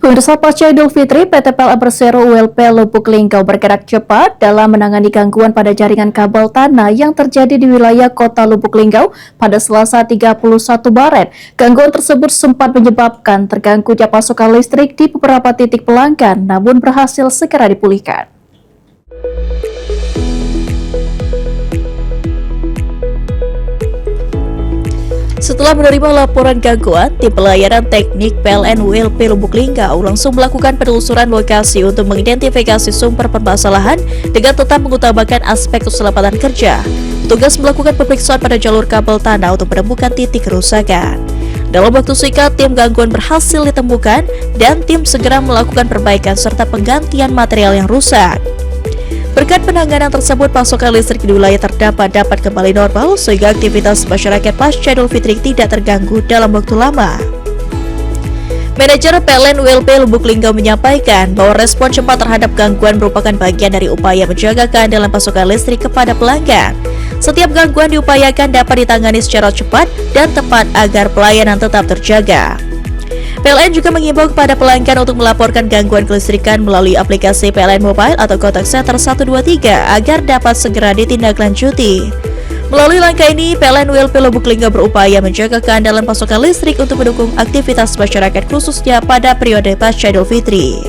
Pemirsa, pasca Idul Fitri, PT PLN Persero ULP Lubuk Linggau bergerak cepat dalam menangani gangguan pada jaringan kabel tanah yang terjadi di wilayah Kota Lubuk Linggau pada Selasa 31 Maret. Gangguan tersebut sempat menyebabkan terganggunya pasokan listrik di beberapa titik pelanggan, namun berhasil segera dipulihkan. Setelah menerima laporan gangguan, tim pelayanan teknik PLN ULP Lubuk Linggau langsung melakukan penelusuran lokasi untuk mengidentifikasi sumber permasalahan dengan tetap mengutamakan aspek keselamatan kerja. Petugas melakukan pemeriksaan pada jalur kabel tanah untuk menemukan titik kerusakan. Dalam waktu singkat, tim gangguan berhasil ditemukan dan tim segera melakukan perbaikan serta penggantian material yang rusak. Berkat penanganan tersebut, pasokan listrik di wilayah terdampak dapat kembali normal sehingga aktivitas masyarakat pasca Idul Fitri tidak terganggu dalam waktu lama. Manajer PLN ULP Lubuk Linggau menyampaikan bahwa respon cepat terhadap gangguan merupakan bagian dari upaya menjaga keandalan pasokan listrik kepada pelanggan. Setiap gangguan diupayakan dapat ditangani secara cepat dan tepat agar pelayanan tetap terjaga. PLN juga mengimbau kepada pelanggan untuk melaporkan gangguan kelistrikan melalui aplikasi PLN Mobile atau Contact Center 123 agar dapat segera ditindaklanjuti. Melalui langkah ini, PLN ULP Lubuk Linggau berupaya menjaga keandalan pasokan listrik untuk mendukung aktivitas masyarakat khususnya pada periode pasca Idul Fitri.